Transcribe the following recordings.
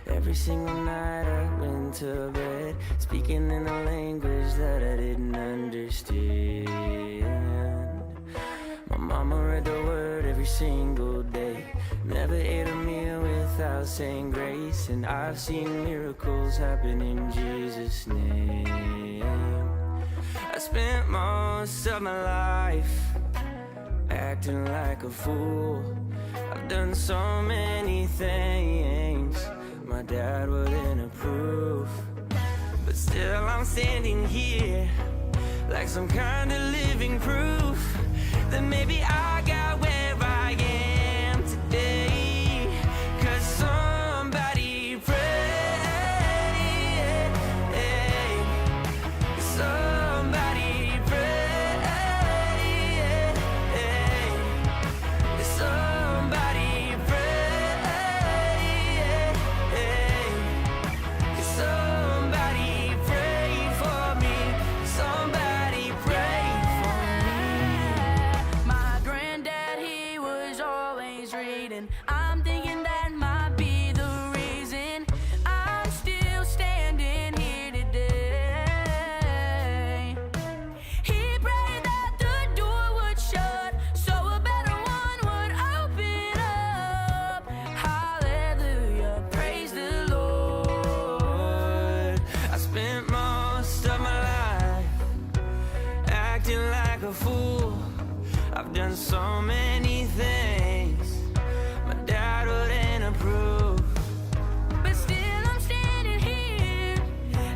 Every single night I went to bed, speaking in a language that I didn't understand. My mama read the word every single day, never ate a meal without saying grace. And I've seen miracles happen in Jesus' name. I spent most of my life acting like a fool. I've done so many things my dad wouldn't approve, but still I'm standing here like some kind of living proof that maybe I got where I am today, 'cause somebody prayed, somebody prayed, somebody prayed, somebody pray for me, somebody pray for me. My granddad, he was always reading. I'm thinking that might be the reason I'm still standing here today. He prayed that the door would shut so a better one would open up. Hallelujah, praise the Lord. I spent most of my life acting like a fool. I've done so many things my dad wouldn't approve, but still I'm standing here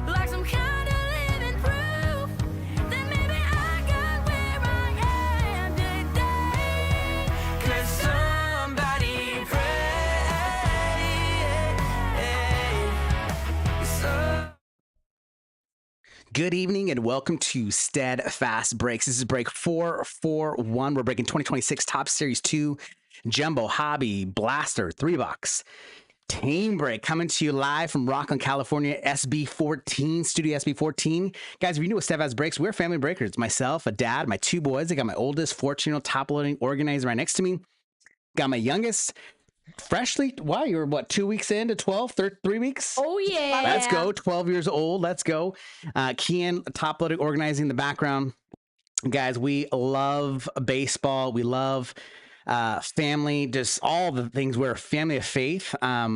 like some kind of living proof that maybe I got where I am today, 'cause somebody prayed, so Good evening and welcome to Steadfast Breaks. This is break 441. We're breaking 2026 Top Series 2, Jumbo, Hobby, Blaster, $3. Team break coming to you live from Rockland, California, SB14, Studio SB14. Guys, if you're new with Steadfast Breaks, we're family breakers. It's myself, a dad, my two boys. I got my oldest, 14-year-old top-loading organizer right next to me. Got my youngest, freshly, wow, you're what, 2 weeks into 12, 3 weeks? Oh yeah. Let's go. 12 years old. Let's go. Kian, top loading, organizing the background. Guys, we love baseball. We love family, just all the things. We're a family of faith. I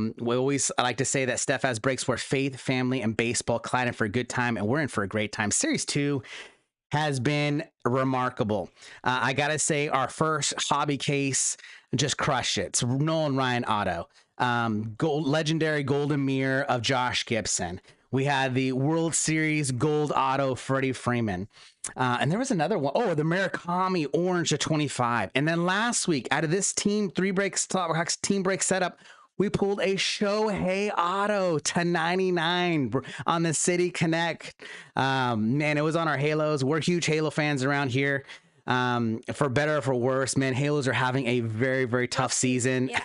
like to say that Steadfast Breaks where faith, family, and baseball collide for a good time, and we're in for a great time. Series 2 has been remarkable. I got to say, our first hobby case just crushed it. It's Nolan Ryan auto. Legendary golden mirror of Josh Gibson. We had the World Series gold auto Freddie Freeman. And there was another one. Oh, the Murakami orange to 25. And then last week, out of this team, team break setup, we pulled a Shohei auto to 99 on the City Connect. Man, it was on our Halos. We're huge Halo fans around here. For better or for worse, man, Halos are having a very, very tough season. Yeah.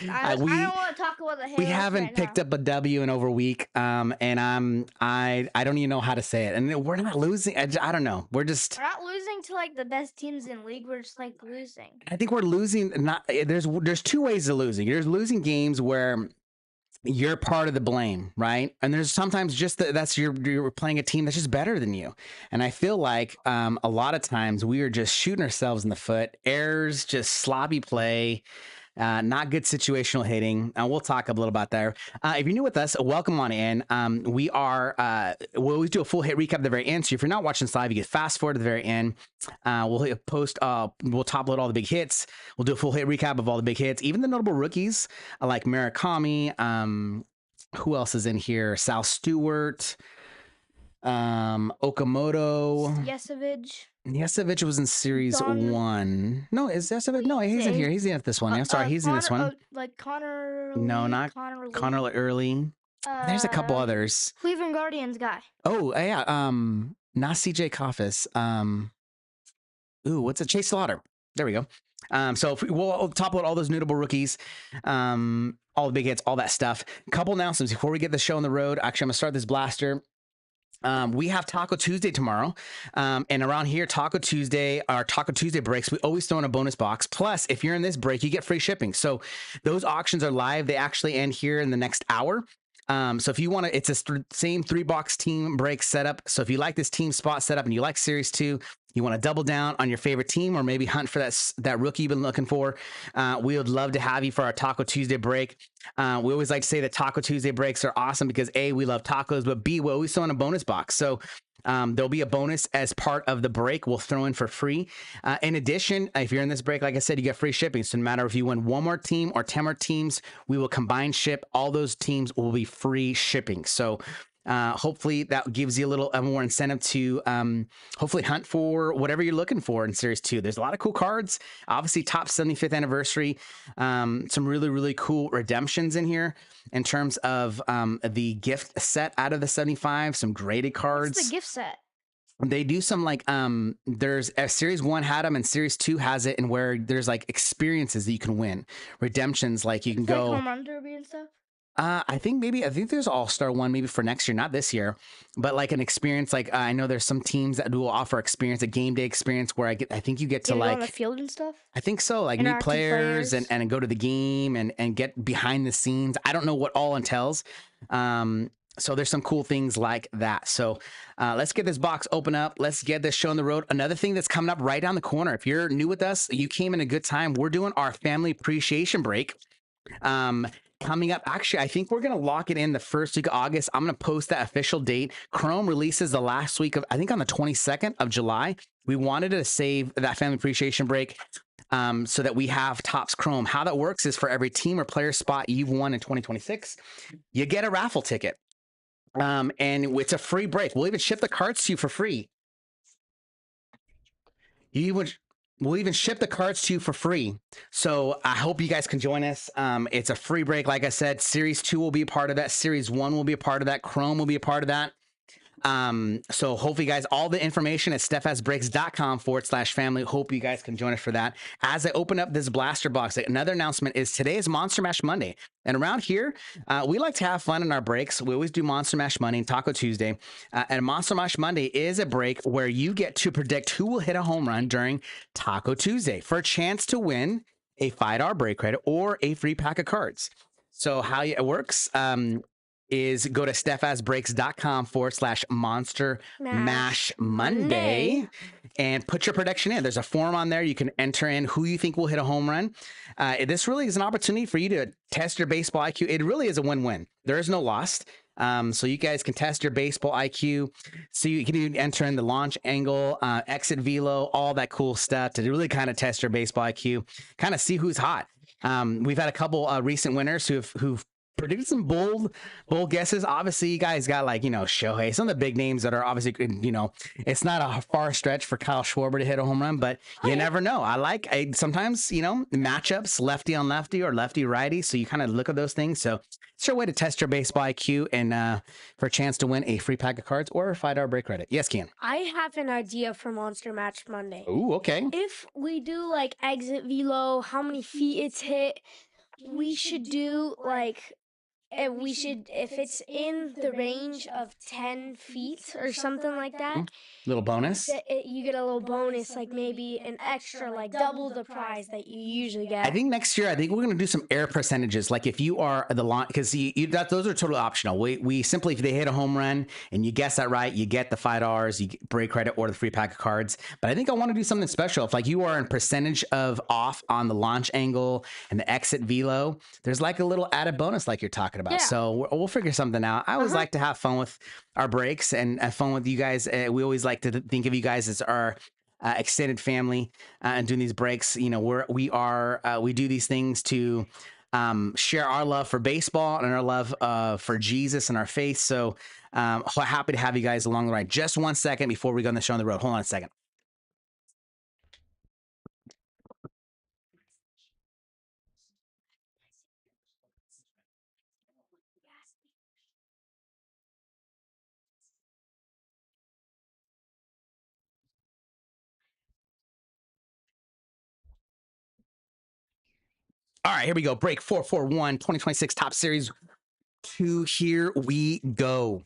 I don't want to talk about the Halos. We haven't right picked now. up a W in over a week, and I don't even know how to say it. And we're not losing. I don't know. We're not losing to like the best teams in league. We're just like losing. I think we're losing. There's two ways of losing. There's losing games where you're part of the blame, right? And there's sometimes just you're playing a team that's just better than you. And I feel like a lot of times we are just shooting ourselves in the foot. Errors, just sloppy play. Not good situational hitting. We'll talk a little about that. If you're new with us, welcome on in. We always do a full hit recap at the very end. So if you're not watching this live, you can fast forward to the very end. We'll top load all the big hits. We'll do a full hit recap of all the big hits, even the notable rookies like Murakami. Who else is in here? Sal Stewart, Okamoto. Yesevich was in series 1. No, is Yesevich? No, he's in here. He's in this one. I'm sorry, he's in this one. Like Connor. No, not Connor Early. There's a couple others. Cleveland Guardians guy. Oh, yeah. Not CJ Coffis. What's it? Chase Slaughter. There we go. So we'll top load all those notable rookies, all the big hits, all that stuff. Couple announcements before we get the show on the road. Actually, I'm gonna start this blaster. We have Taco Tuesday tomorrow. And around here, Taco Tuesday, our Taco Tuesday breaks, we always throw in a bonus box. Plus, if you're in this break, you get free shipping. So those auctions are live. They actually end here in the next hour. So if you want to, it's a same 3-box team break setup. So if you like this team spot setup and you like Series 2, you want to double down on your favorite team or maybe hunt for that rookie you've been looking for, we would love to have you for our Taco Tuesday break. We always like to say that Taco Tuesday breaks are awesome because A, we love tacos, but B, we always throw in a bonus box. So there'll be a bonus as part of the break we'll throw in for free. In addition, if you're in this break, like I said, you get free shipping. So no matter if you win one more team or 10 more teams, we will combine ship. All those teams will be free shipping. So hopefully that gives you a little more incentive to hopefully hunt for whatever you're looking for in Series 2. There's a lot of cool cards. Obviously, top 75th anniversary. Some really, really cool redemptions in here in terms of the gift set out of the 75. Some graded cards. What's the gift set? They do some like there's Series 1 had them and Series 2 has it, and where there's like experiences that you can win, redemptions, like you can go like home run derby and stuff. I think there's All-Star one maybe for next year, not this year, but like an experience. Like I know there's some teams that will offer experience, a game day experience where I think you get to Go on the like field and stuff. I think so, like meet Interactive players players. and go to the game and get behind the scenes. I don't know what all entails. So there's some cool things like that. So let's get this box open up. Let's get this show on the road. Another thing that's coming up right down the corner. If you're new with us, you came in a good time. We're doing our family appreciation break. Coming up, actually, I think we're going to lock it in the first week of August. I'm going to post that official date. Chrome releases the last week of, I think on the 22nd of July. We wanted to save that family appreciation break so that we have Topps Chrome. How that works is for every team or player spot you've won in 2026, you get a raffle ticket. And it's a free break. We'll even ship the cards to you for free. We'll even ship the cards to you for free. So I hope you guys can join us. It's a free break. Like I said, Series 2 will be a part of that. Series 1 will be a part of that. Chrome will be a part of that. So hopefully, guys, all the information at steadfastbreaks.com/family. Hope you guys can join us for that. As I open up this blaster box, another announcement is today is Monster Mash Monday. And around here, we like to have fun in our breaks. We always do Monster Mash Monday and Taco Tuesday. And Monster Mash Monday is a break where you get to predict who will hit a home run during Taco Tuesday for a chance to win a $5 break credit or a free pack of cards. So how it works, is go to steadfastbreaks.com/monster mash Monday and put your prediction in. There's a form on there. You can enter in who you think will hit a home run. This really is an opportunity for you to test your baseball IQ. It really is a win-win. There is no loss. So you guys can test your baseball IQ. So you can even enter in the launch angle, exit velo, all that cool stuff to really kind of test your baseball IQ, kind of see who's hot. We've had a couple recent winners who've predicted some bold guesses. Obviously, you guys got like, Shohei, some of the big names that are obviously, it's not a far stretch for Kyle Schwarber to hit a home run, but you never know. I sometimes, matchups, lefty on lefty or lefty righty. So you kind of look at those things. So it's your way to test your baseball IQ and for a chance to win a free pack of cards or a $5 break credit. Yes, Kian. I have an idea for Monster Match Monday. Ooh, okay. If we do like exit velo, how many feet it's hit, we should do like, if it's in the range of 10 feet or something like that, Little bonus. you get a little bonus, like maybe an extra, like double the prize that you usually get. I think next year, we're going to do some air percentages. Like if you are the launch, because those are totally optional. We simply, if they hit a home run and you guess that right, you get the $5, you get break credit or the free pack of cards. But I think I want to do something special. If like you are in percentage of off on the launch angle and the exit velo, there's like a little added bonus like you're talking about. Yeah. So we'll figure something out. I always like to have fun with our breaks and have fun with you guys. We always like to think of you guys as our extended family and doing these breaks. We do these things to share our love for baseball and our love for Jesus and our faith. So happy to have you guys along the ride. Just 1 second before we go on the show on the road. Hold on a second. All right, here we go. Break 441, 2026 Top Series 2. Here we go.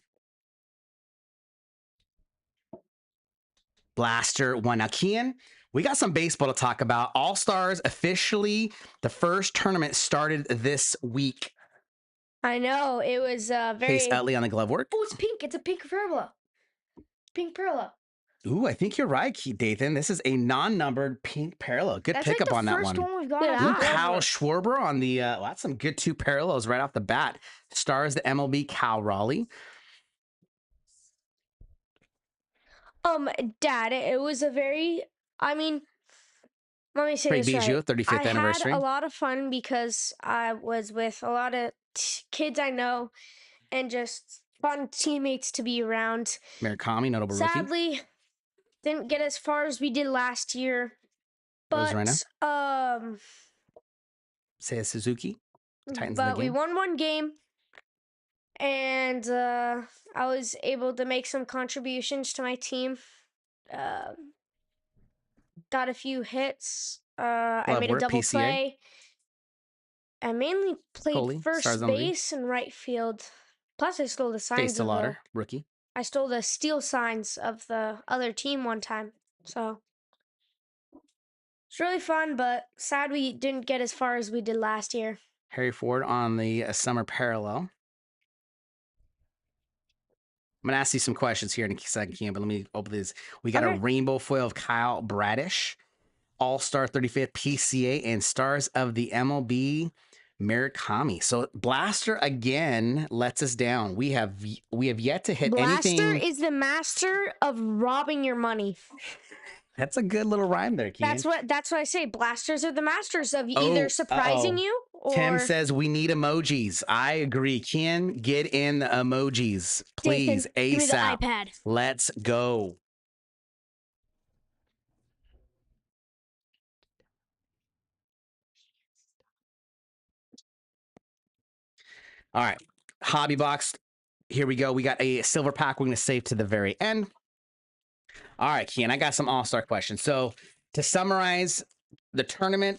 Blaster 1. Now, Kian, we got some baseball to talk about. All-Stars officially, the first tournament started this week. I know it was Chase very. Utley on the glove work. Oh, it's pink. It's a pink Perla. Pink Perla. Ooh, I think you're right, Dathan. This is a non-numbered pink parallel. Good That's like pickup the on that first one. one we've got Good on eye. the Kyle glove. Schwarber on the well, that's some good 2 parallels right off the bat. Stars the MLB Cal Raleigh. Dad, it was a very. I mean, let me say Craig this Biggio, right. 35th I anniversary. had a lot of fun because I was with a lot of kids I know, and just fun teammates to be around. Murakami, notable rookie. Sadly, didn't get as far as we did last year, Rosarena. but Seiya Suzuki. Titans but of the we game. won one game, and I was able to make some contributions to my team. Got a few hits. I Glove made a work, double PCA. play. I mainly played Coley, Stars first on the base and right field. Plus, I stole the Face signs to of Lauder, rookie. I stole the steal signs of the other team one time. So it's really fun, but sad we didn't get as far as we did last year. Harry Ford on the summer parallel. I'm gonna ask you some questions here in a second, Kim, but let me open this. We got a Okay. rainbow foil of Kyle Bradish, All-Star 35th PCA, and Stars of the MLB Murakami. So Blaster again lets us down. We have yet to hit Blaster anything. is the master of robbing your money. That's a good little rhyme there, Kim. That's what I say. Blasters are the masters of either surprising you or Tim says we need emojis. I agree. Ken, get in the emojis, please. Dathan, give me the ASAP. iPad. Let's go. All right. Hobby box. Here we go. We got a silver pack we're going to save to the very end. All right, Ken, I got some all-star questions. So to summarize the tournament,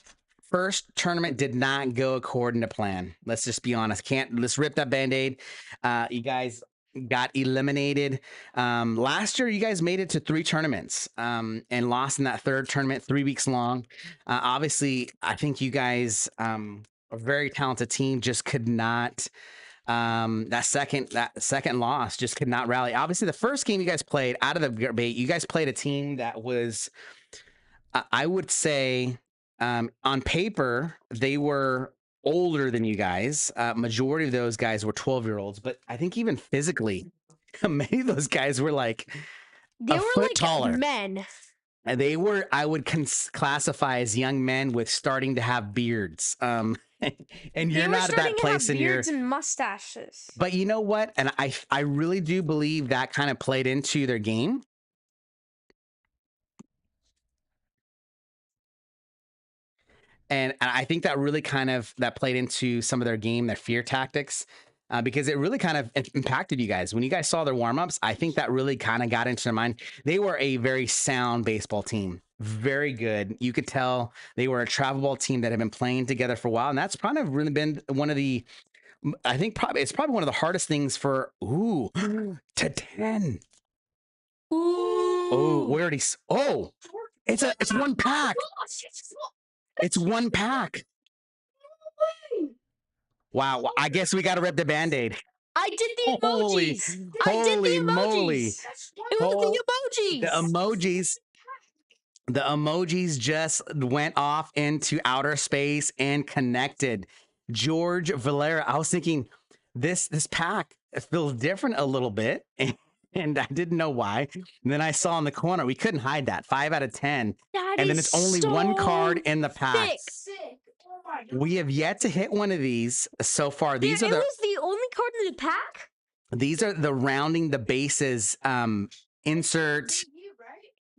first tournament did not go according to plan. Let's just be honest. Let's rip that Band-Aid. You guys got eliminated. Last year, you guys made it to 3 tournaments and lost in that third tournament, 3 weeks long. Obviously, I think you guys are a very talented team, just could not that second loss just could not rally. Obviously, the first game you guys played out of the debate, you guys played a team that was, I would say, on paper, they were older than you guys. Majority of those guys were 12-year-olds, but I think even physically, many of those guys were like they were foot like taller. men. And they were, I would classify as young men with starting to have beards. And you're not at that place in your beards and mustaches. But you know what? And I really do believe that kind of played into their game. And I think that really that played into some of their game, their fear tactics, because it really kind of impacted you guys. When you guys saw their warm-ups, I think that really kind of got into their mind. They were a very sound baseball team. Very good. You could tell they were a travel ball team that had been playing together for a while. And that's kind of really been one of the, I think it's probably one of the hardest things for, to 10. Oh, we already, it's one pack. It's one pack. Wow. I guess we got to rip the Band-Aid. I did the emojis. Holy moly. It was the emojis. The emojis just went off into outer space and connected. George Valera, I was thinking this pack feels different a little bit, and I didn't know why. And then I saw in the corner, we couldn't hide that. 5 out of 10. And then it's only one card in the pack. Sick. We have yet to hit one of these so far. These it was the only card in the pack? These are the rounding the bases insert.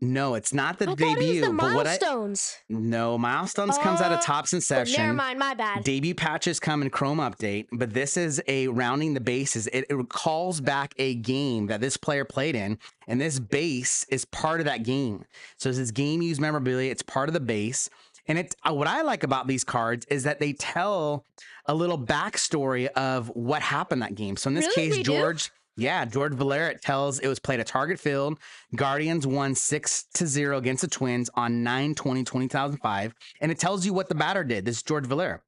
No, it's not the debut. Thought it was the milestones. No, milestones comes out of Tops and Session. Never mind, my bad. Debut patches come in Chrome Update, but this is a rounding the bases. It calls back a game that this player played in, and this base is part of that game. So this game used memorabilia. It's part of the base. And it's what I like about these cards is that they tell a little backstory of what happened that game. So in this case, George Valera tells it was played at Target Field. Guardians won 6-0 against the Twins on 9/20/2005, and it tells you what the batter did. This is George Valera.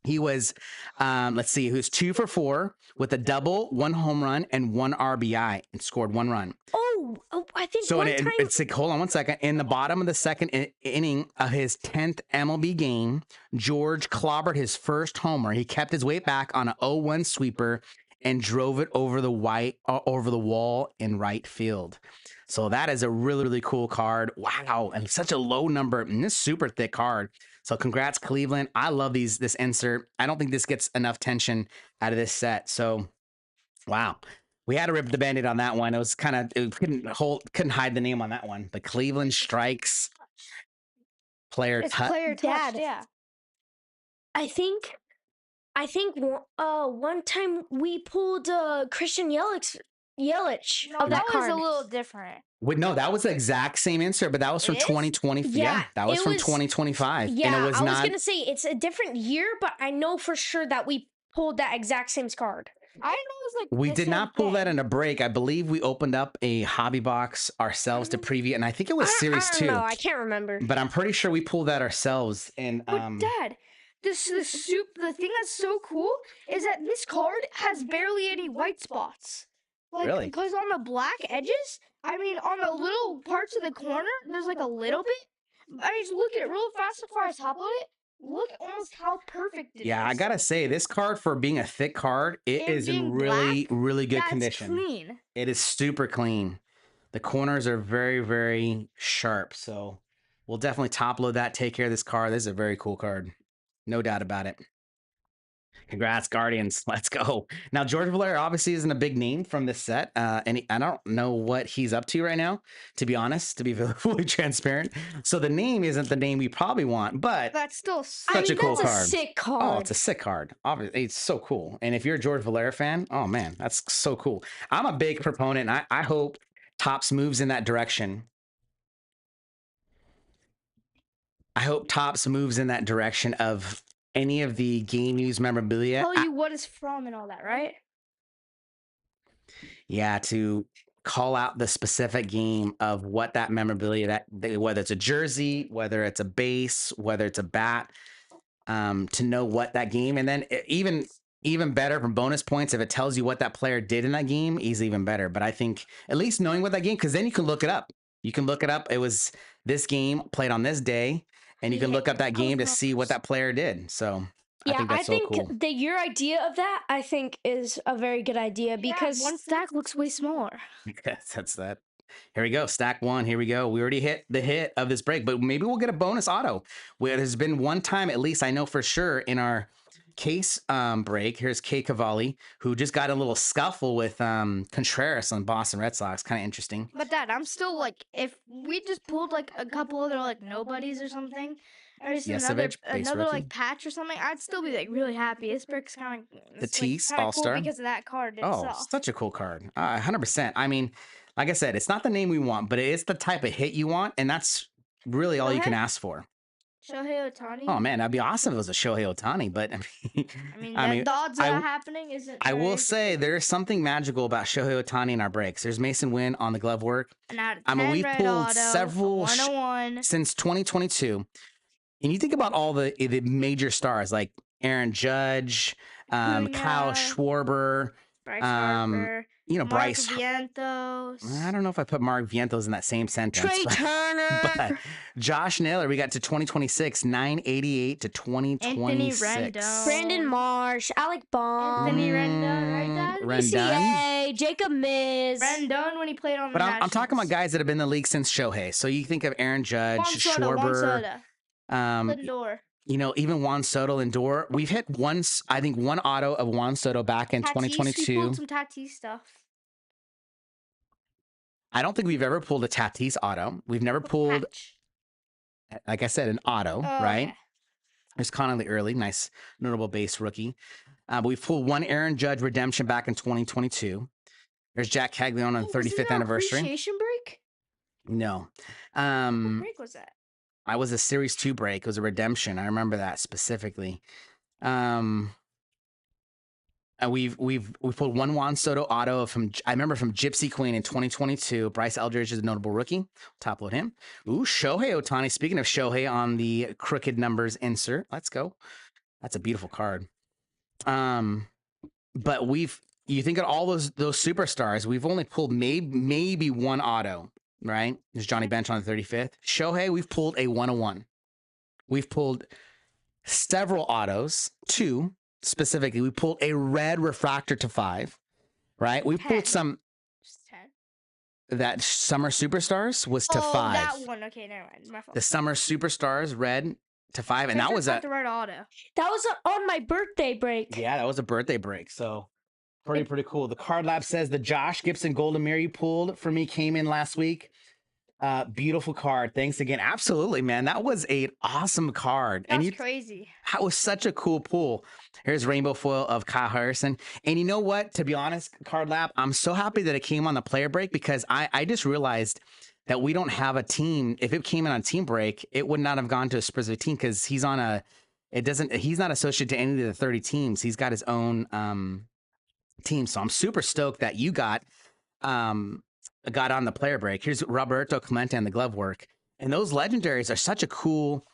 He was, let's see, he was 2 for 4 with a double, 1 home run, and 1 RBI, and scored 1 run. Oh, I think So one it, time. it's like, hold on one second. In the bottom of the second inning of his 10th MLB game, George clobbered his first homer. He kept his weight back on an 0-1 sweeper and drove it over the wall in right field. So that is a really, really cool card. Wow. And such a low number. And this super thick card. So congrats, Cleveland. I love this insert. I don't think this gets enough tension out of this set. So wow. We had to rip the Band-Aid on that one. It was kind of, it couldn't hide the name on that one. The Cleveland Strikes player It's touch. player touch. Dad. Yeah. I think one time we pulled Christian Yelich No, of that that was card. a little different. Wait, no, that was the exact same insert, but that was from It is? 2020. Yeah, that was it from was- 2025. Yeah, and it was I was not. gonna say it's a different year, but I know for sure that we pulled that exact same card. I didn't know it was like We the did same not pull that thing. in a break. I believe we opened up a hobby box ourselves to preview, and I think it was Series I 2. don't know, I can't remember. But I'm pretty sure we pulled that ourselves. And But Dad, the thing that's so cool is that this card has barely any white spots. Like, Really? because on the black edges, I mean, on the little parts of the corner, there's like a little bit. I mean, just look at it real fast before I top load it. Look almost how perfect it is. yeah, I gotta say, this card for being a thick card, it And is in being really, black, really good That's condition. clean. It is super clean. The corners are very, very sharp. So we'll definitely top load that, take care of this card. This is a very cool card. No doubt about it. Congrats, Guardians. Let's go. Now, George Valera obviously isn't a big name from this set. And I don't know what he's up to right now, to be honest, to be fully transparent. So the name isn't the name we probably want, but That's still Such a cool that's card. a sick card. oh, it's a sick card. Obviously, it's so cool. And if you're a George Valera fan, oh man, that's so cool. I'm a big proponent. And I hope Topps moves in that direction. I hope Topps moves in that direction of any of the game news memorabilia. tell you what it's from and all that, right? Yeah, to call out the specific game of what that memorabilia, whether it's a jersey, whether it's a base, whether it's a bat, to know what that game, and then even better from bonus points if it tells you what that player did in that game is even better. But I think at least knowing what that game, because then you can look it up. You can look it up. It was this game played on this day, and you can look up that game to see what that player did. So I think that's so cool. that your idea of that I think is a very good idea because one stack looks way smaller. That's that. Here we go. Stack one. Here we go. We already hit the hit of this break, but maybe we'll get a bonus auto. There's been one time, at least I know for sure, in our case break. Here's Kay Cavalli, who just got a little scuffle with Contreras on Boston Red Sox. Kind of interesting. But Dad, I'm still like, if we just pulled like a couple other like nobodies or something, or just Yesevich, base another rookie. like patch or something, I'd still be like really happy. This brick's kind of Tatis, cool All-Star. because of that card Oh, itself. such a cool card. 100%. I mean, like I said, it's not the name we want, but it is the type of hit you want, and that's really all you can ask for. Shohei Ohtani. Oh man, that'd be awesome if it was a Shohei Ohtani, but I mean, the odds of that happening isn't. I very will say there is something magical about Shohei Ohtani in our breaks. There's Mason Wynn on the glove work. An out of I mean, 10 we've red pulled auto, several 101. since 2022, and you think about all the major stars like Aaron Judge, Kyle Acuna, Schwarber, Bryce um, Harper, Mark Bryce Vientos. I don't know if I put Mark Vientos in that same sentence. Trey Turner. But Josh Naylor, we got to 2026, 988 to 2026. Rendon. Brandon Marsh, Alec Baum, Anthony Rendon, right, Dad? Rendon. ECA, Jacob Miz. Rendon when he played on But the I'm talking about Nationals. guys that have been in the league since Shohei. So you think of Aaron Judge, Juan Soto, Schwarber, Lindor. Even Juan Soto, Lindor. We've hit I think one auto of Juan Soto back in Tatis, we 2022. pulled some Tatis stuff. I don't think we've ever pulled a Tatis auto. We've never pulled, Patch. like I said, an auto, Oh, right? okay. There's Connolly Early, nice notable base rookie. But we've pulled one Aaron Judge redemption back in 2022. There's Jack Caglione on the 35th anniversary. Appreciation break? No. What break was that? I was a Series 2 break. It was a redemption. I remember that specifically. We've pulled one Juan Soto auto I remember from Gypsy Queen in 2022. Bryce Eldridge is a notable rookie. Top load him. Ooh, Shohei Ohtani. Speaking of Shohei on the crooked numbers insert, let's go. That's a beautiful card. But you think of all those superstars, we've only pulled maybe one auto, right? There's Johnny Bench on the 35th. Shohei, we've pulled a 101. We've pulled several autos, 2 specifically. We pulled a red refractor to 5, right? We pulled 10. some. Just 10. That Summer Superstars was to 5. Oh, that one. Okay, never mind. My fault. The Summer Superstars red to 5, and that was the red auto. That was on my birthday break. Yeah, that was a birthday break. So pretty cool. The Card Lab says the Josh Gibson Golden Mirror you pulled for me came in last week. Beautiful card. Thanks again. Absolutely, man. That was an awesome card. That's crazy. That was such a cool pull. Here's rainbow foil of Kyle Harrison. And you know what? To be honest, Card Lab, I'm so happy that it came on the player break because I just realized that we don't have a team. If it came in on team break, it would not have gone to a specific team because he's not associated to any of the 30 teams. He's got his own team. So I'm super stoked that you got on the player break. Here's Roberto Clemente and the glove work. And those legendaries are such a cool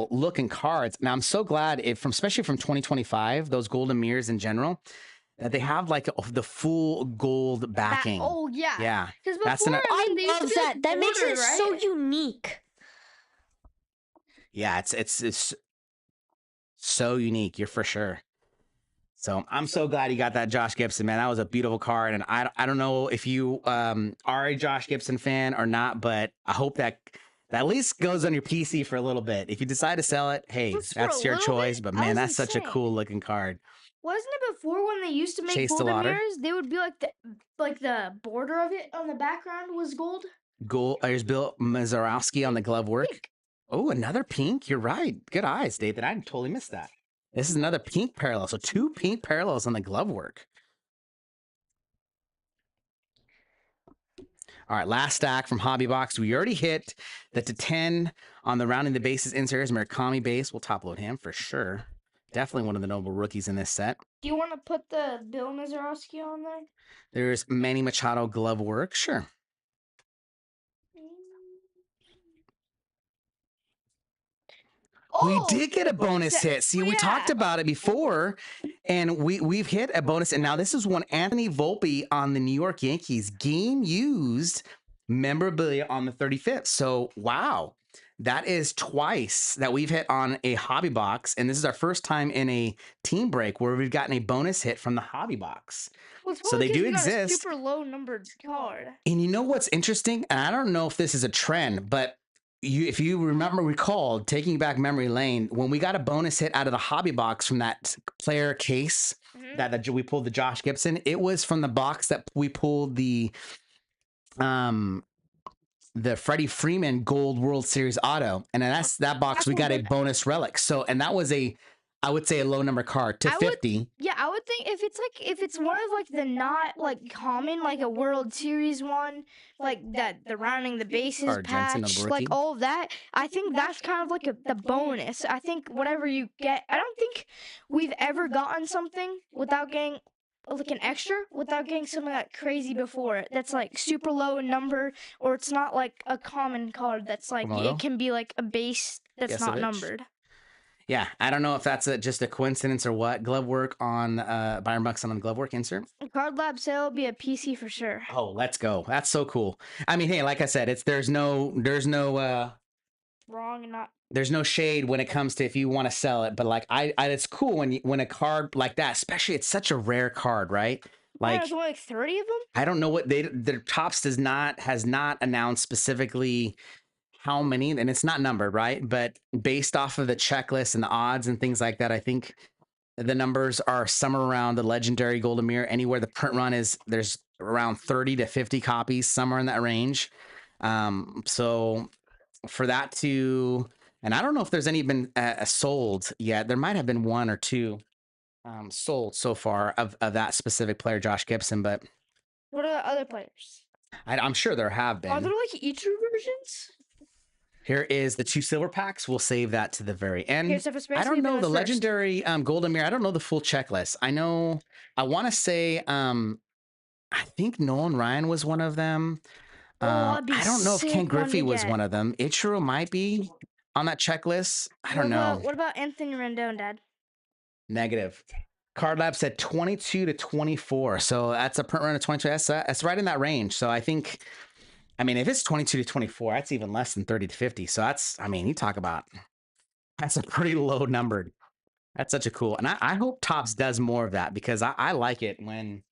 looking cards. Now I'm so glad especially from 2025, those golden mirrors in general, that they have like the full gold backing. Oh yeah. Yeah. Because That's before, I mean, they used to Love be that. That makes it right? so unique. Yeah, it's so unique. You're for sure. So I'm so glad you got that Josh Gibson, man. That was a beautiful card. And I don't know if you are a Josh Gibson fan or not, but I hope that at least goes on your PC for a little bit. If you decide to sell it, hey, Just for that's a your little choice. bit? But That man, was that's such a insane. cool looking card. Wasn't it before when they used to make Chase the golden Lauder. mirrors? They would be like the border of it on the background was gold. Gold. There's Bill Mazarowski on the glove work. Pink. Oh, another pink. You're right. Good eyes, David. I totally missed that. This is another pink parallel. So 2 pink parallels on the glove work. All right, last stack from Hobby Box. We already hit the to 10 on the rounding the bases insert. Murakami base. We'll top load him for sure. Definitely one of the noble rookies in this set. Do you want to put the Bill Mazarowski on there? There's Manny Machado glove work. Sure. We did get a bonus hit. See, we talked about it before, and we've hit a bonus. And now this is one Anthony Volpe on the New York Yankees. Game used memorabilia on the 35th. So, wow. That is twice that we've hit on a Hobby Box. And this is our first time in a team break where we've gotten a bonus hit from the Hobby Box. Well, So they do got a exist. super low numbered card. And you know what's interesting? And I don't know if this is a trend, but if you recall, taking back memory lane, when we got a bonus hit out of the Hobby Box from that player case that we pulled the Josh Gibson, it was from the box that we pulled the Freddie Freeman Gold World Series auto, and that's that box. That's We got a good. bonus relic. So, and that was I would say a low number card to 50. Yeah, I would think if it's one of like the not like common like a World Series one, like that the rounding the bases Or Jensen, patch, the like rookie. all of that. I think that's kind of like the bonus. I think whatever you get, I don't think we've ever gotten something without getting like an extra without getting something that crazy before it. That's like super low in number, or it's not like a common card that's like Komodo? it can be like a base that's not Yesevich? numbered. Yeah, I don't know if that's just a coincidence or what. Glove work on Byron Buxton on the glove work insert. Card Lab sale will be a PC for sure. Oh, let's go. That's so cool. I mean, hey, like I said, there's no Wrong and not. there's no shade when it comes to if you want to sell it, but like it's cool when a card like that, especially it's such a rare card, right? Like There's only like 30 of them. I don't know what their Tops has not announced specifically how many, and it's not numbered, right? But based off of the checklist and the odds and things like that, I think the numbers are somewhere around the legendary Golden Mirror. Anywhere the print run is, there's around 30 to 50 copies, somewhere in that range. So for that to, and I don't know if there's any been sold yet. There might have been 1 or 2 sold so far of that specific player, Josh Gibson, but What are the other players? I'm sure there have been. Are there like Ichiro versions? Here is the 2 silver packs. We'll save that to the very end. Here's Steadfast Breaks I don't Where, know then the us first. legendary Golden Mirror. I don't know the full checklist. I want to say I think Nolan Ryan was one of them. Oh, that'd be I don't know if Ken sick one Griffey to was get. one of them. Ichiro might be. on that checklist. I don't know. What about Anthony Rendon, Dad? Negative. Card Lab said 22 to 24. So that's a print run of 22. That's right in that range. So I think, I mean, if it's 22 to 24, that's even less than 30 to 50. So that's, I mean, you talk about, that's a pretty low number. That's such a cool, and I hope Topps does more of that because I like it when,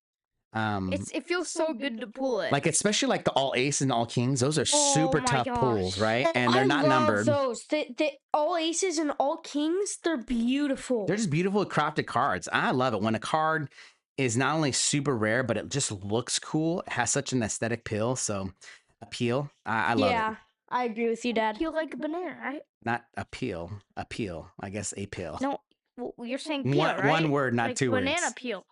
It feels so good to pull it. like especially like the all aces and all kings. Those are super my tough gosh. pulls, right? And they're I not love numbered. those. The all aces and all kings, they're beautiful. They're just beautiful crafted cards. I love it when a card is not only super rare, but it just looks cool. It has such an aesthetic appeal. I love it. I agree with you, Dad. Peel like a banana, right? Not appeal. I guess a pill. No, well, you're saying peel, one, right? one word, not like two banana words. peel.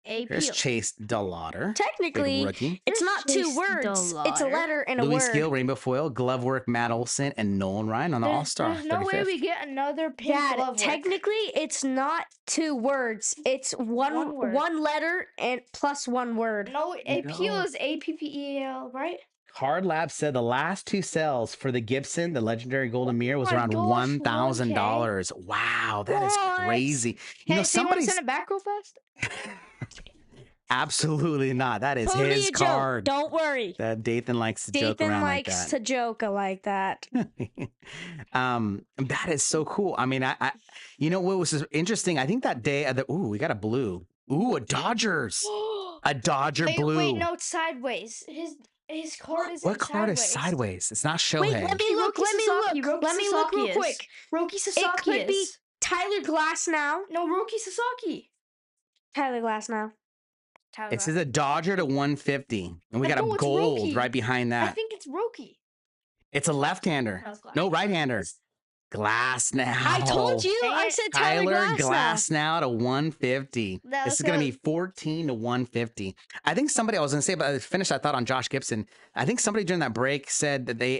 A Here's peel. Chase DeLauder. Technically, Big rookie. it's not two Chase words. It's a DeLauder. letter and a Luis word. Gill, Rainbow Foil, Glove Work, Matt Olson, and Nolan Ryan on the All Star. There's no way we get another pink Dad, glove work. technically, it's not two words. It's One word. one letter and plus one word. No, a peel No. is APPEL, right? Card Lab said the last two sales for the Gibson, the legendary Golden Mirror, was my around gosh, $1,000. Wow, that is What? crazy. You know, so you want to somebody's send it back real fast? absolutely not. That is Totally his a card. joke. Don't worry. That Dathan likes to joke Dathan around likes like to joke like that. that. That is so cool. I mean, I you know what was interesting? I think that day, we got a blue. Ooh, a Dodgers. A Dodger blue. Wait, no, it's sideways. His card is What card is sideways? It's not Shohei. Wait, let me look. Let me look. Let me look real quick. Roki Sasaki It could be is. Tyler Glass now. No, Roki Sasaki. Tyler Glass now. Tyler It says a Dodger to 150, and we got No, a it's gold Roki. right behind I that. think it's Roki. It's a left-hander. No, it's Glass. No, right-hander. Glass now. I told you. Dang I it. said Tyler, Tyler Glass. Glass now to 150. This That's is going to be a- 14 to 150. I think somebody, I was going to say, but I finished that thought on Josh Gibson. I think somebody during that break said that they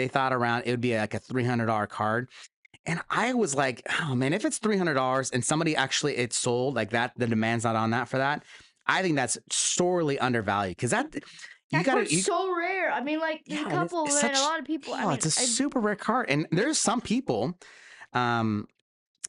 thought around it would be like a $300 card. And I was like, oh man, if it's $300 and somebody actually it's sold like that, the demand's not on that for that. I think that's sorely undervalued because that you That got card's to. so rare. I mean, like there's Yeah, a couple it's and a such- lot of people. Oh, I mean, it's a super rare card, and there's some people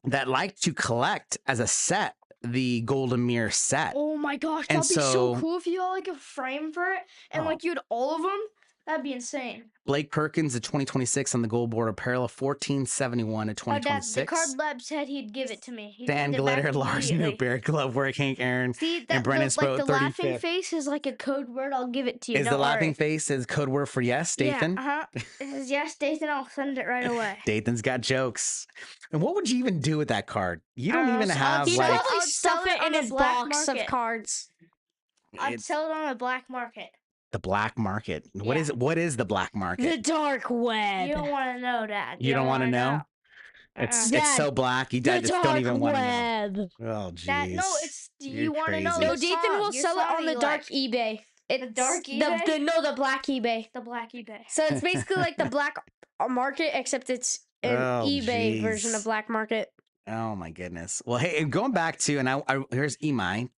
that like to collect as a set the Golden Mirror set. oh my gosh, And that'd be so so- cool if you had like a frame for it and Oh. like you had all of them. That'd be insane. Blake Perkins at 2026 on the gold border, parallel 1471 at My dad, the 2026. card lab said he'd give it to me. He'd Dan send it back Glitter, Lars immediately. Newberg, Glove Work, Hank Aaron. See, and Brennan like Sproat, the laughing 35th. face is like a code word. I'll give it to you. Is the don't laughing worry. face is code word for yes, Dathan? Yeah, It says yes, Dathan. I'll send it right away. Dathan's got jokes. And what would you even do with that card? You don't even so I'll have keep He'd like like probably I'd sell stuff it it on in the his black box of market. cards. I'd it's sell it on the black market. the black market. What Yeah. is it? What is the black The market? dark web. You don't want to know, Dad. You don't want to know? It's Dad, so black. You the just don't dark even want to know. web. Oh, jeez. That no, it's You're you want to know. crazy. No, the Dathan song, will your sell it song on the you dark like. eBay. It's dark eBay? the black eBay. The black eBay. So it's basically like the black market, except it's an Oh, eBay version jeez. of black market. Oh my goodness. Well, hey, and going back to here's Imai,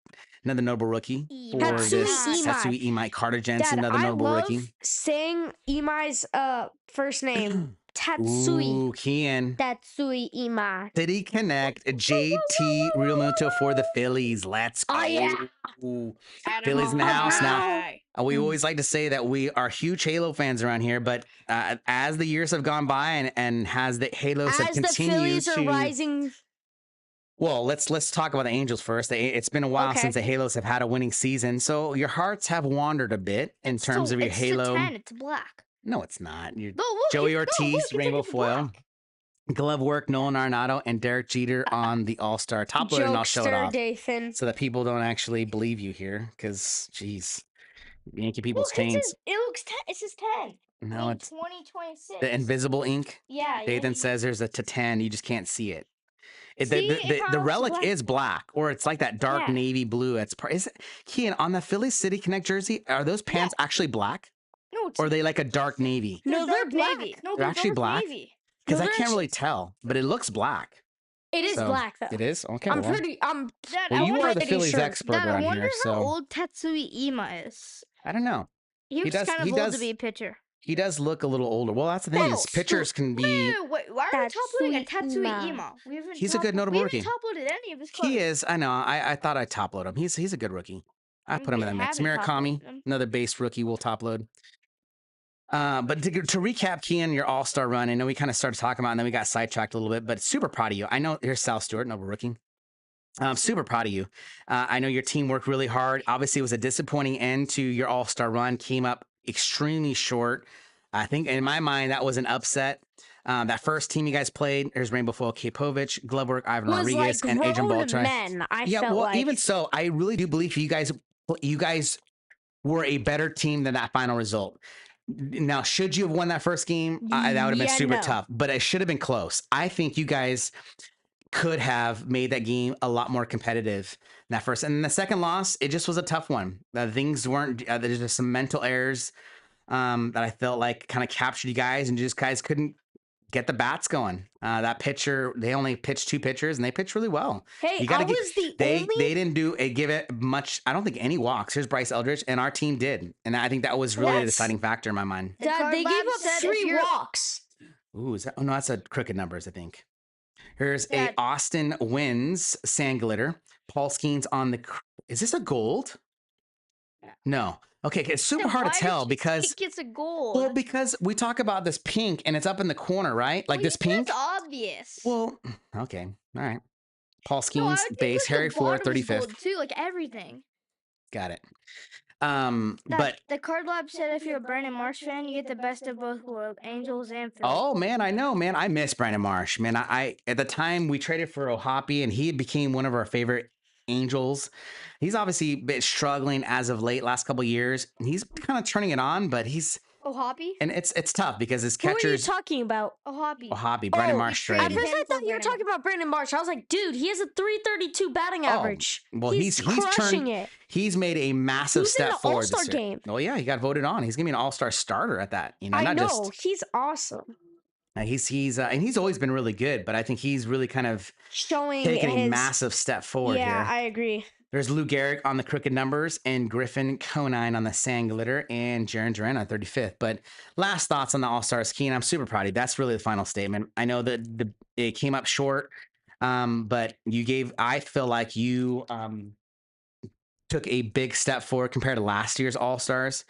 another notable rookie for Tatsui this Imai. Tatsui Imai. Carter Jensen, Dad, another I notable love rookie. saying Imai's first name. Tatsui. Ooh, Kian. Tatsui Imai. City Connect, JT Real Muto for the Phillies. Let's go. Oh, yeah. Ooh. Phillies in the house now. We always like to say that we are huge Halo fans around here, but as the years have gone by and has the Halos have As the continued Phillies to are rising. Well, let's talk about the Angels first. It's been a while Okay. since the Halos have had a winning season, so your hearts have wandered a bit in terms of your it's Halo. The 10, it's black. No, it's not. You're No, look, Joey no, Ortiz, look, it's Rainbow like it's Foil, black. Glove Work, Nolan Arenado, and Derek Jeter on the All Star top loader, and I'll show it Jokester off Dathan. so that people don't actually believe you here, because geez, Yankee people's Look, chains. it looks 10. It says 10. No, In it's 2026. the invisible ink. Yeah. Dathan says there's a to 10. You just can't see it. See, it The kinda looks relic black. is black, or it's like that dark Yeah. navy blue. It's is it, Kian, on the Philly City Connect jersey, are those pants actually black, No, it's or are they like a dark navy? No, they're dark black. navy. No, They're actually dark black? Navy. Because No, I they're can't really actually- tell, but it looks black. It is So, black though. It is okay. I'm well, pretty. Dad, well, I you wonder, are the pretty Phillies sure. expert Dad, I around wonder here, how so old Tatsui Ima is. I don't know. He looks does- kind he of old does- to be a pitcher. He does look a little older. Well, that's the thing is That's pitchers can be. Wait, why are we That's top loading a sweet, Tatsui ma. Ema? We haven't He's a good notable we rookie. haven't top loaded any of his cards. He is. I know. I thought I'd top load him. He's a good rookie. I put him in the mix. haven't top Murakami, loaded him. another base rookie, will top load. But to recap, Kian, your all-star run, I know we kind of started talking about it, and then we got sidetracked a little bit, but super proud of you. I know here's Sal Stewart, noble rookie. I'm super proud of you. I know your team worked really hard. Obviously, it was a disappointing end to your all-star run. Came up extremely short. I think in my mind, that was an upset. That first team you guys played, there's Rainbow Foil, Kapovic, Glovework, Ivan Was Rodriguez, like and Adrian grown Baltry. men. I Yeah, felt well, like even so, I really do believe you guys were a better team than that final result. Now, should you have won that first game, that would have been Yeah, super no. tough, but it should have been close. I think you guys could have made that game a lot more competitive in that first. And the second loss, it just was a tough one. Things weren't, there's just some mental errors that I felt like kind of captured you guys, and just guys couldn't get the bats going. That pitcher, they only pitched 2 pitchers, and they pitched really well. hey, You gotta I was the They only didn't give it much. I don't think any walks. Here's Bryce Eldridge, and our team did, and I think that was really the Yes. deciding factor in my mind. The Dad, card they lab gave up said if 3 you're- walks. Ooh, is that? Oh no, that's a crooked numbers, I think. Here's Dad. a Austin Wins sand glitter. Paul Skeens on the. Is this a gold? No. Okay, it's super Then hard why to does tell he because. think it's a gold. Well, because we talk about this pink and it's up in the corner, right? Like Well, this yeah, pink. That's obvious. Well, okay, all right. Paul no, I Skeens, would think, base, like, the Harry Ford, bottom's 35th. gold too, like everything. Got it. But But the card lab said if you're a Brandon Marsh fan, you get the best of both worlds, Angels and Phillies. oh man, I know, man. I miss Brandon Marsh, man. I at the time we traded for Ohapi, and he became one of our favorite Angels. He's obviously been struggling as of late, last couple of years. He's kind of turning it on, but Oh, Hoppy? and it's tough because his Who are you catchers. talking about? Oh, Hoppy. Ohapi, Brandon Oh, Marsh we At traded. traded first, I him thought for you were Brandon talking about Brandon Marsh. I was like, dude, he has a 332 batting Oh, average. well, he's crushing turned- it. He's made a massive Who's in step the forward All-Star this year. game? Oh yeah, he got voted on. He's gonna be an all-star starter at that. You know, I not know. just He's awesome. he's and he's always been really good, but I think he's really kind of Showing taken a his massive step forward Yeah, here. I agree. There's Lou Gehrig on the crooked numbers, and Griffin Conine on the sand glitter, and Jaron Duran on 35th. But last thoughts on the All-Stars, Keen. I'm super proud of you. That's really the final statement. I know that it came up short, but I feel like you took a big step forward compared to last year's All-Stars.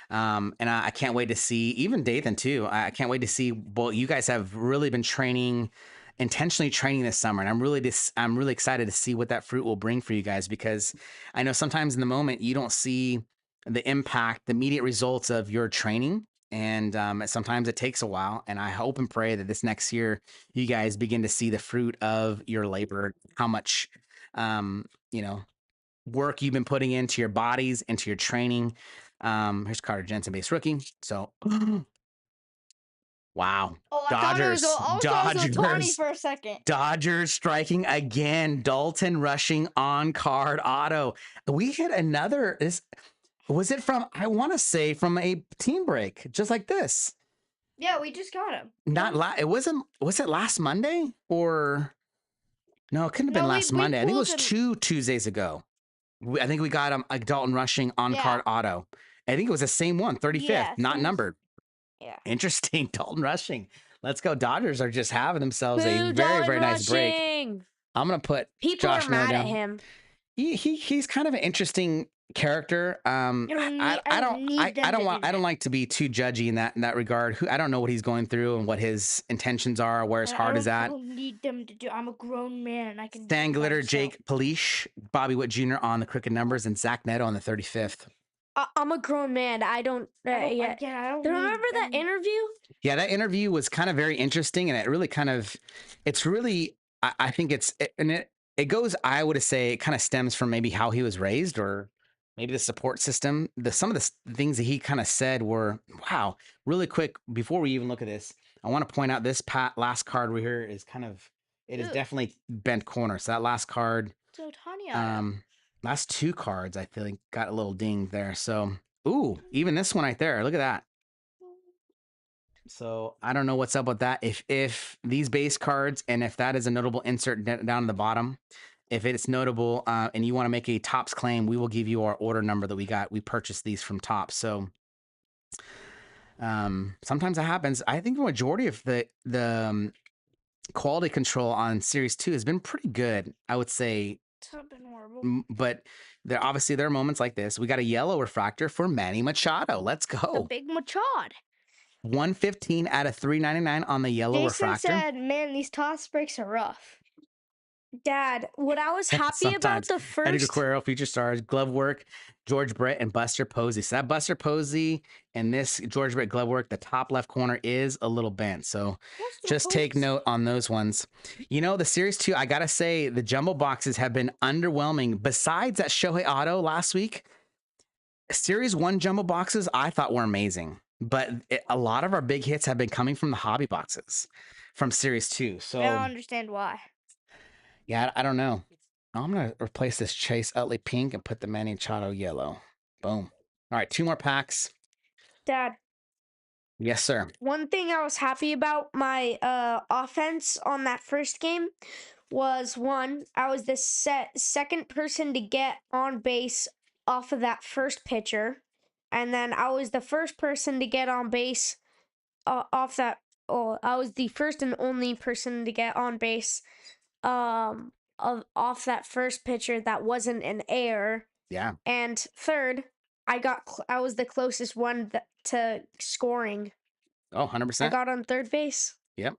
And I can't wait to see, even Dathan too. I can't wait to see, well, you guys have really been intentionally training this summer. And I'm really excited to see what that fruit will bring for you guys, because I know sometimes in the moment you don't see the impact, the immediate results of your training. And sometimes it takes a while. And I hope and pray that this next year you guys begin to see the fruit of your labor, how much, work you've been putting into your bodies, into your training. Here's Carter Jensen, base rookie. So, wow. Oh, I thought it was Dodgers. Ohtani for a second. Dodgers striking again. Dalton rushing on card auto. We hit another. Was it from? I want to say from a team break, just like this. Yeah, we just got him. It wasn't. Was it last Monday or? No, it couldn't have been No, we- last we Monday. I think it was pulled 2 Tuesdays ago. I think we got him a Dalton rushing on card auto. I think it was the same one, 35th, Yeah, not seems- numbered. Yeah. Interesting. Dalton rushing. Let's go. Dodgers are just having themselves a Boo, very, Dalton very nice break. rushing. I'm gonna put People Josh are Miller mad down. at him. He's kind of an interesting character. I don't like to be too judgy in that regard. I don't know what he's going through and what his intentions are, where his heart is at. I don't need them to do. I'm a grown man. I can. Stan do it Glitter, myself. Jake Polish, Bobby Witt Jr. on the crooked numbers, and Zach Neto on the 35th. I'm a grown man. I don't. I don't Remember need that them. interview? Yeah, that interview was kind of very interesting, and it really I think it goes, I would say it kind of stems from maybe how he was raised, or maybe the support system. Some of the things that he kind of said were, wow. Really quick, before we even look at this, I want to point out this last card right here is it is Ooh. definitely bent corner. So that last card, So Ohtani. last 2 cards, I feel like got a little ding there. So, ooh, even this one right there, look at that. So I don't know what's up with that. If these base cards, and if that is a notable insert down at the bottom, if it's notable and you want to make a Topps claim, we will give you our order number that we purchased these from Topps. So Sometimes that happens. I think the majority of the quality control on Series 2 has been pretty good, I would say. It's not been horrible. But there are moments like this. We got a yellow refractor for Manny Machado. Let's The go. big Machad. 115 out of 399 on the yellow Jason refractor. said, "Man, these toss breaks are rough." Dad, what I was happy about Sometimes. the Eddie first DeQuero, feature stars, glove work, George Brett, and Buster Posey. So that Buster Posey and this George Brett glove work, the top left corner is a little bent. So just take note on those ones. You know, the Series 2, I got to say, the jumbo boxes have been underwhelming. Besides that Shohei Auto last week, Series 1 jumbo boxes I thought were amazing. But a lot of our big hits have been coming from the hobby boxes from Series 2. So I don't understand why. yeah, I don't know. I'm going to replace this Chase Utley pink and put the Manny Machado yellow. Boom. All right, 2 more packs. Dad, Yes, sir. one thing I was happy about my offense on that first game was one, I was the second person to get on base off of that first pitcher, and then I was the first person to get on base off that. Oh, I was the first and only person to get on base off that first pitcher that wasn't an error. Yeah. And third, I was the closest one to scoring. Oh, I 100%. got on third base. Yep.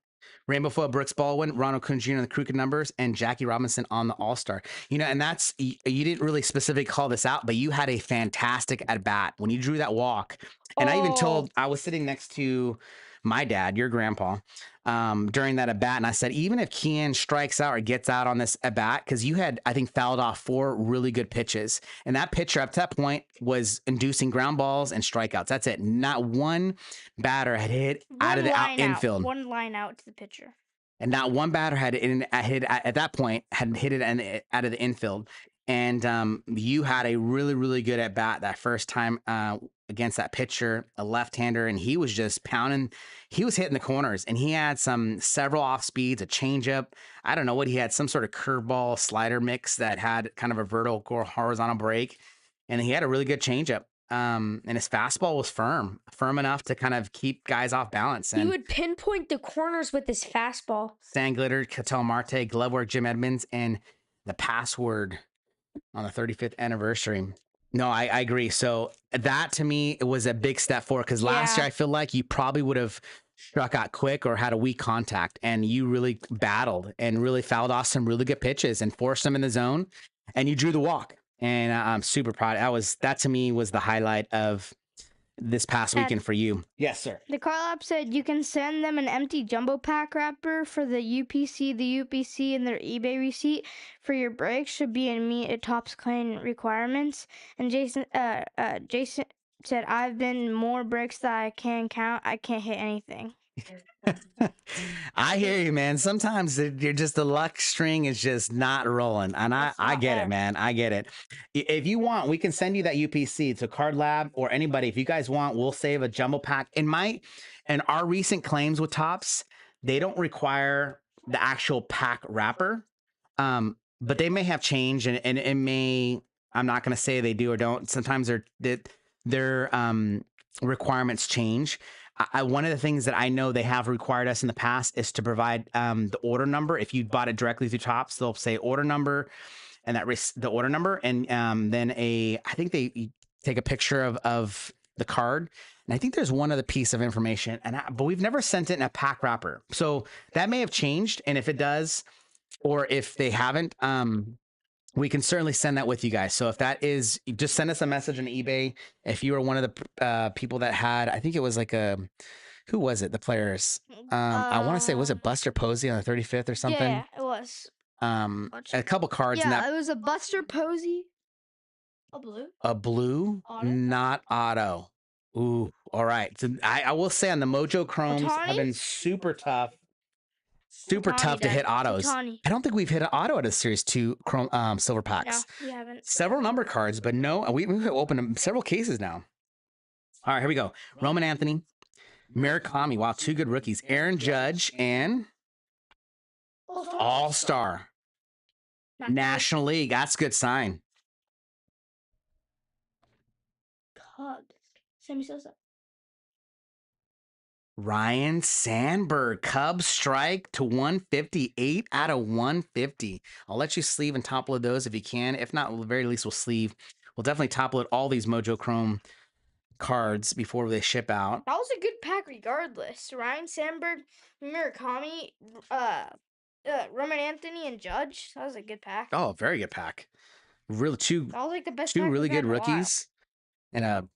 Rainbow Foil, Brooks Baldwin, Ronald Acuna Jr. on the crooked numbers, and Jackie Robinson on the All-Star. You know, and that's, you didn't really specifically call this out, but you had a fantastic at bat when you drew that walk. And I even told, I was sitting next to my dad, your grandpa, during that at bat, and I said, even if Kian strikes out or gets out on this at bat, because you had, I think, fouled off 4 really good pitches, and that pitcher up to that point was inducing ground balls and strikeouts. That's it. Not one batter had hit out of the infield. One line out to the pitcher. And not one batter had hit at that point had hit it out of the infield. And you had a really, really good at bat that first time against that pitcher, a left-hander, and he was just pounding. He was hitting the corners, and he had several off speeds, a changeup. I don't know what he had, some sort of curveball slider mix that had kind of a vertical or horizontal break, and he had a really good changeup. And his fastball was firm enough to kind of keep guys off balance. And he would pinpoint the corners with his fastball. Stan Glitter, Ketel Marte, glove work, Jim Edmonds, and the password on the 35th anniversary. No, I agree. So that to me, it was a big step forward because last year I feel like you probably would have struck out quick or had a weak contact, and you really battled and really fouled off some really good pitches and forced them in the zone, and you drew the walk. And I'm super proud. That to me was the highlight of this past weekend for you. Yes, sir. The Car Lab said you can send them an empty jumbo pack wrapper for the UPC. The UPC and their eBay receipt for your breaks should be and meet a Topps claim requirements. And Jason said, "I've been more breaks than I can count. I can't hit anything." I hear you, man. Sometimes you're just, the luck string is just not rolling. And I get it, man. I get it. If you want, we can send you that UPC to Card Lab or anybody. If you guys want, we'll save a jumbo pack. And our recent claims with Topps, they don't require the actual pack wrapper. But they may have changed, and it may, I'm not going to say they do or don't. Sometimes their requirements change. One of the things that I know they have required us in the past is to provide the order number. If you bought it directly through Topps, they'll say order number, and the order number, and then I think they take a picture of the card. And I think there's one other piece of information, but we've never sent it in a pack wrapper. So that may have changed, and if it does, or if they haven't, we can certainly send that with you guys. So if that is, just send us a message on eBay. If you were one of the people that had, I think it was like who was it? The players. I want to say, was it Buster Posey on the 35th or something? Yeah, it was. A couple cards. Yeah, it was a Buster Posey. A blue. A blue, Auto? not auto. Ooh, all right. So I will say on the Mojo Chromes have been super tough. Super tough to hit autos. I don't think we've hit an auto at a Series 2 Chrome, silver packs. No, we haven't. Several number cards, but no, we've opened several cases now. All right, here we go. Roman Anthony, Murakami. Wow, 2 good rookies. Aaron Judge and All-Star. National League. That's a good sign. Cubs. Sammy Sosa. Ryan Sandberg, Cubs strike to 158 out of 150. I'll let you sleeve and top load those if you can. If not, at the very least, we'll sleeve. We'll definitely top load all these Mojo Chrome cards before they ship out. That was a good pack regardless. Ryan Sandberg, Murakami, Roman Anthony, and Judge. That was a good pack. Oh, very good pack. Really, That was like the best two pack really we've had good in a while. rookies, and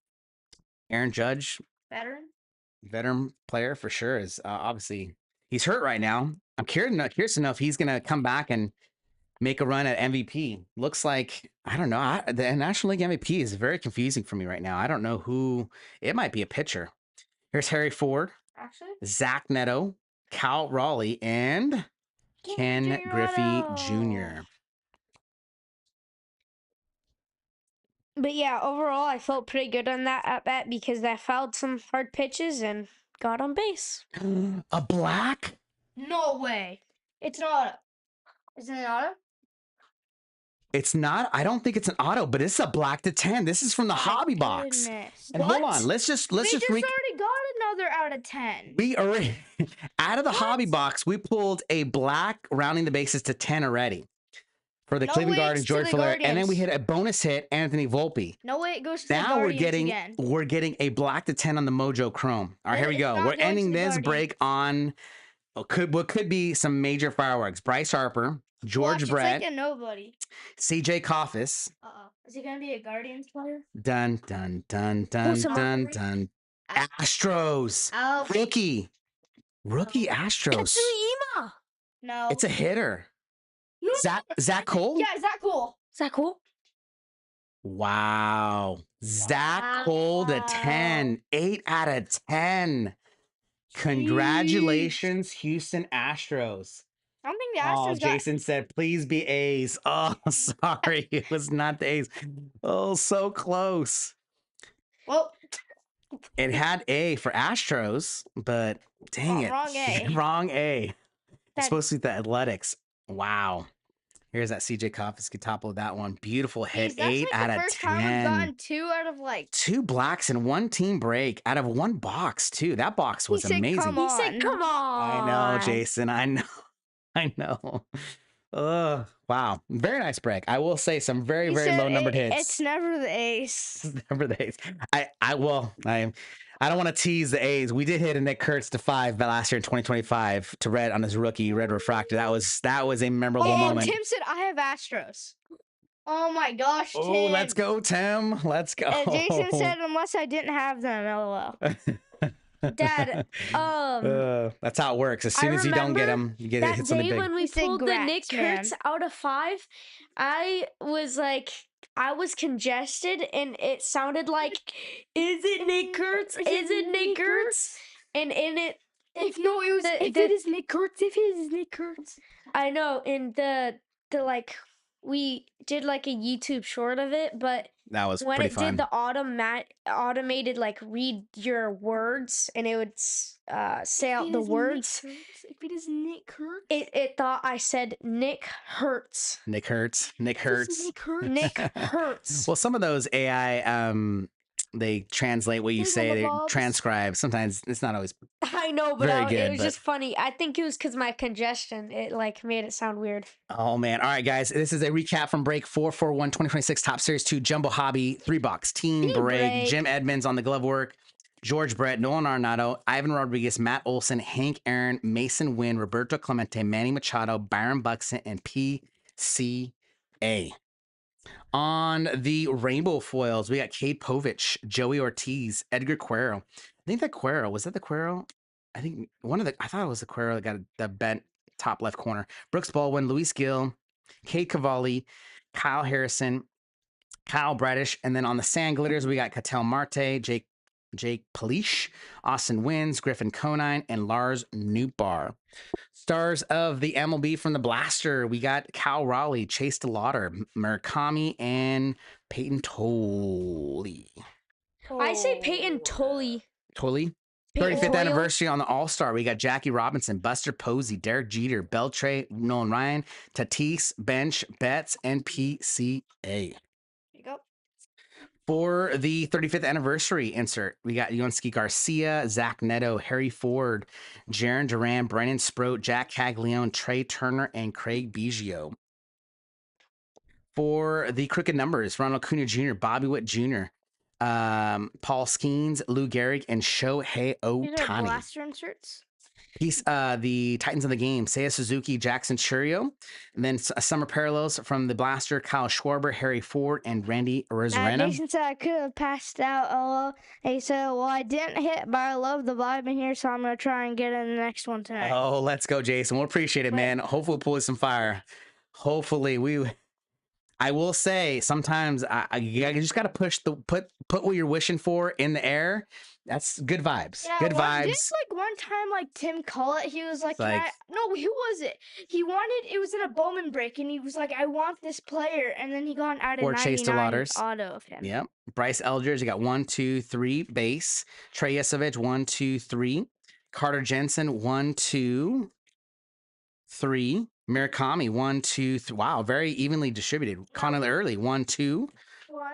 Aaron Judge, veteran player for sure, is obviously he's hurt right now. I'm curious to know if he's gonna come back and make a run at MVP. Looks like, I don't know. The National League MVP is very confusing for me right now. I don't know who. It might be a pitcher. Here's Harry Ford, Actually, Zach Neto, Cal Raleigh, and Ken Griffey Jr. But yeah, overall, I felt pretty good on that at bat because I fouled some hard pitches and got on base. A black? no way. It's an auto. Is it an auto? It's not. I don't think it's an auto, but it's a black to 10. This is from the hobby box. Goodness. And hold on, let's just They just re- already got another out of 10. we already out of the hobby box. We pulled a black rounding the bases to 10 already for the No Cleveland way, Guardians, it's to George the Fuller, and then we Guardians. hit a bonus hit, Anthony Volpe. No way, it goes to the Now Guardians we're again. getting a black to 10 on the Mojo Chrome. All right, here we It's go. not We're going to ending the this break on what could be some major fireworks. Bryce Harper, George Watch, Brett, It's like a nobody. CJ Coffis. Uh-oh. Is he going to be a Guardians player? Dun dun dun dun some dun Murray? dun. Astros. Oh, Rookie No. Astros. Katsuyama! no. It's a hitter. No. Zach Cole? Yeah, is that cool? Is that cool? Wow. Zach Cole to 10. 8 out of 10. Congratulations, Houston Astros. I don't think the Oh, Astros got... Jason said, please be A's. Oh, sorry. It was not the A's. Oh, so close. Well, It had A for Astros, but dang it. wrong A. Wrong A. It's That- supposed to be the Athletics. Wow. Here's that CJ Coffis could topple that one. Beautiful hit. geez, that's 8 like out the of first 10. time we've gotten 2 out of like... 2 blacks and 1 team break out of 1 box, too. That box was He said, amazing. "Come He said, on." come on. I know, Jason. I know. I know. Ugh. Wow. Very nice break. I will say some very, He very said low numbered it- hits. It's never the ace. Number the A's. I don't want to tease the A's. We did hit a Nick Kurtz to 5 last year in 2025 to red on his rookie red refractor. That was a memorable Oh, moment. Tim said, I have Astros. Oh my gosh, Tim. Oh, let's go, Tim. Let's go. Jason said, unless I didn't have them, lol. Dad, that's how it works. As soon I as you don't get remember them, you get that hit something day big. when we He said, pulled the "Grats, Nick man." Kurtz out of 5, I was like, I was congested and it sounded like, is it Nick Kurtz? Is it Nick Kurtz? And in it, If no, it was, if it is Nick Kurtz, if it is Nick Kurtz. I know, in the like, we did like a YouTube short of it, but That was when pretty it fun. did the automated like read your words and it would say out the words, If it is Nick Kurtz. it thought I said Nick Hurts. Nick Hurts. Nick If it is Hurts. Nick Kurtz. Nick Hurts. Well, some of those AI, they translate what you Those say. little They bobs. transcribe. Sometimes it's not always. I know, but Very it good, was but- just funny. I think it was because my congestion. It like made it sound weird. Oh man! All right, guys. This is a recap from break 441 2026 Top Series 2 Jumbo Hobby 3-box team Team break. break. Jim Edmonds on the glove work. George Brett, Nolan Arenado, Ivan Rodriguez, Matt Olson, Hank Aaron, Mason Wynn, Roberto Clemente, Manny Machado, Byron Buxton, and PCA. On the rainbow foils, we got Cade Povich, Joey Ortiz, Edgar Cuero. I think that Cuero, was that the Cuero? I think I thought it was the Cuero that got the bent top left corner. Brooks Baldwin, Luis Gill, Cade Cavalli, Kyle Harrison, Kyle Bradish. And then on the sand glitters, we got Cattell Marte, Jake Polish, Austin Wins, Griffin Conine, and Lars Newbar. Stars of the MLB from the Blaster, we got Cal Raleigh, Chase DeLauder, Murakami, and Peyton Tolle. I say Peyton Tolley. Tolle? Peyton 35th Tolle. anniversary on the All-Star. We got Jackie Robinson, Buster Posey, Derek Jeter, Beltray, Nolan Ryan, Tatis, Bench, Betts, and PCA. There you go. For the 35th anniversary insert, we got Yoanski Garcia, Zach Neto, Harry Ford, Jaron Duran, Brennan Sproat, Jack Caglione, Trey Turner, and Craig Biggio. For the crooked numbers, Ronald Acuna Jr., Bobby Witt Jr., Paul Skeens, Lou Gehrig, and Shohei These are Ohtani. blaster inserts. He's the Titans of the game, Seiya Suzuki, Jackson Churio, and then summer parallels from the blaster, Kyle Schwarber, Harry Ford, and Randy Rosarena. Jason said I could have passed out. He said, well, I didn't hit, but I love the vibe in here, so I'm going to try and get in the next one tonight. Oh, let's go, Jason. We'll appreciate it, man. Hopefully we'll pull some fire. Hopefully I will say sometimes you just got to put what you're wishing for in the air. That's good vibes. Yeah, good vibes. Didn't one time Tim Collett, he was like, Like- no, who was it? It was in a Bowman break, and he was like, I want this player, and then he got out of Or Chase 99 DeLauders. auto of him. Yep. Bryce Eldridge, you got 1, 2, 3 base. Trey Yesovich, 1, 2, 3. Carter Jensen, 1, 2, 3. Murakami, 1, 2, 3. Wow, very evenly distributed. Connor Early, 1, 2.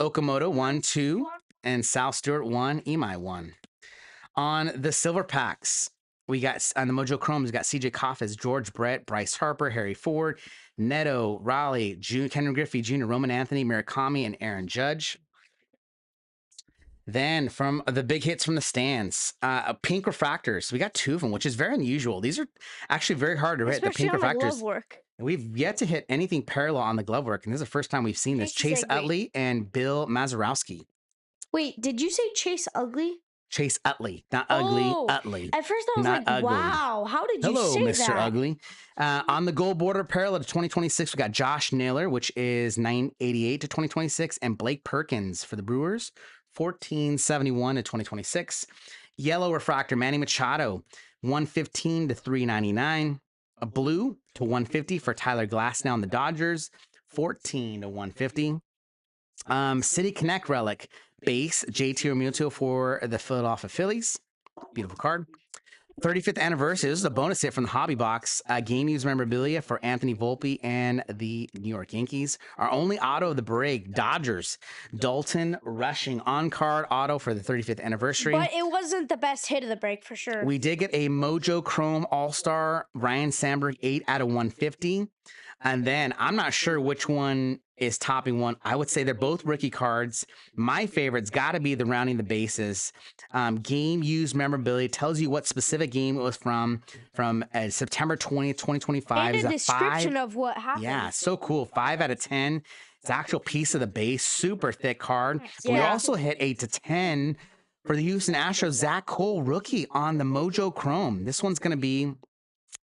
Okamoto, 1, 2. And Sal Stewart, 1. Imai, 1. On the silver packs, we got on the Mojo Chromes, we got CJ Coffis, George Brett, Bryce Harper, Harry Ford, Neto, Raleigh, Ken Griffey Jr., Roman Anthony, Murakami, and Aaron Judge. Then from the big hits from the stands, pink refractors. We got 2 of them, which is very unusual. These are actually very hard to hit. The Especially pink on the refractors. glove work. We've yet to hit anything parallel on the glove work, and this is the first time we've seen this. Chase Utley and Bill Mazurowski. Wait, did you say Chase Ugly? Chase Utley, not Ugly, Oh, Utley. At first I was Not like, ugly. wow, how did you Hello, say Mr. that? Ugly. On the gold border parallel to 2026, we got Josh Naylor, which is 988 to 2026, and Blake Perkins for the Brewers, 1471 to 2026. Yellow refractor, Manny Machado, 115 to 399. A blue to 150 for Tyler Glasnow and the Dodgers, 14 to 150. City Connect relic, base, JT Realmuto for the Philadelphia Phillies. Beautiful card. 35th anniversary. This is a bonus hit from the Hobby Box. Game used memorabilia for Anthony Volpe and the New York Yankees. Our only auto of the break, Dodgers. Dalton Rushing on-card auto for the 35th anniversary. But it wasn't the best hit of the break for sure. We did get a Mojo Chrome All-Star Ryan Sandberg 8 out of 150. And then I'm not sure which one is topping one. I would say they're both rookie cards. My favorite's got to be the rounding the bases. Game used memorability tells you what specific game it was from September 20th, 2025. And a It's description of what happened. Yeah, so cool. 5 out of 10. It's an actual piece of the base. Super thick card. We Yeah. also hit 8 to 10 for the Houston Astros. Zach Cole rookie on the Mojo Chrome. This one's going to be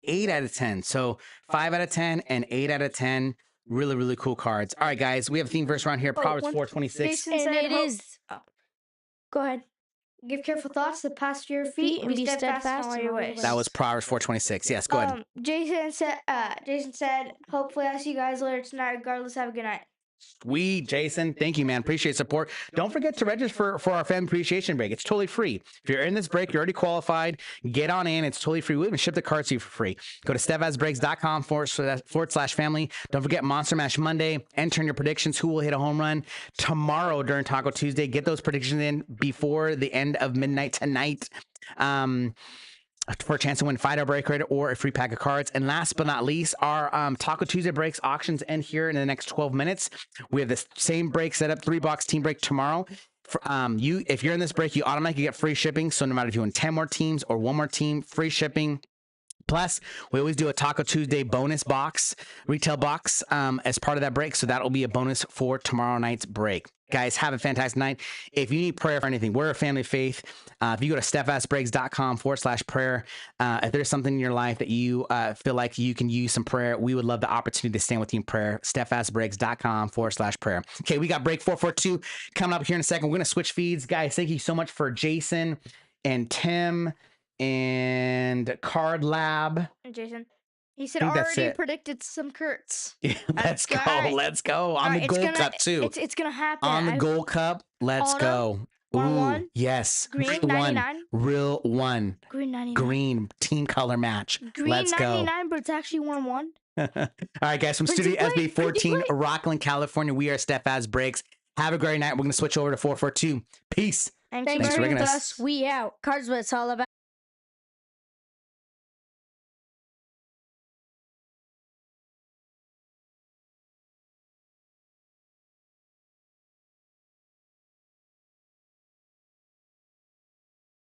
8 out of 10. So 5 out of 10 and 8 out of 10. Really, really cool cards. All right, guys, we have a theme verse around here. Proverbs 4:26. Jason And said, it is. Go ahead. give careful thoughts to pass your feet and be steadfast in all your ways. That was Proverbs 4:26. Yes, go ahead. Jason said, hopefully I'll see you guys later tonight. Regardless, have a good night. Sweet, Jason. Thank you, man. Appreciate support. Don't forget to register for our fan appreciation break. It's totally free. If you're in this break, you're already qualified. Get on in. It's totally free. We even ship the cards to you for free. Go to steadfastbreaks.com/family. Don't forget Monster Mash Monday. Enter in your predictions. Who will hit a home run tomorrow during Taco Tuesday? Get those predictions in before the end of midnight tonight. For a chance to win $5 break credit or a free pack of cards. And last but not least, our Taco Tuesday breaks auctions end here in the next 12 minutes. We have the same break set up, 3-box team break tomorrow. For, if you're in this break, you automatically get free shipping. So no matter if you win 10 more teams or 1 more team, free shipping. Plus, we always do a Taco Tuesday bonus box, retail box, as part of that break. So that'll be a bonus for tomorrow night's break. Guys, have a fantastic night. If you need prayer for anything, we're a family of faith. If you go to steadfastbreaks.com/prayer, if there's something in your life that you feel like you can use some prayer, we would love the opportunity to stand with you in prayer. steadfastbreaks.com/prayer. Okay, we got break 442 coming up here in a second. We're going to switch feeds. Guys, thank you so much for Jason and Tim and Card Lab. Jason, he said I think that's already it. predicted some Kurtz. Let's go. Alright. Let's go. On Alright, the it's Gold gonna- Cup, too. It's gonna happen. On the Gold Cup, let's Auto, go. 1-1, Yes. green Real one. 99. Real one. Green 99. Green team color match. Green Let's go. 99, but it's actually 1-1. All right, guys, from Pretty Studio great, SB 14, pretty great. Rockland, California, we are Steadfast Breaks. Have a great night. We're going to switch over to 442. Peace. Thanks Thanks for for bringing being with us. us. We out. Cards what it's all about.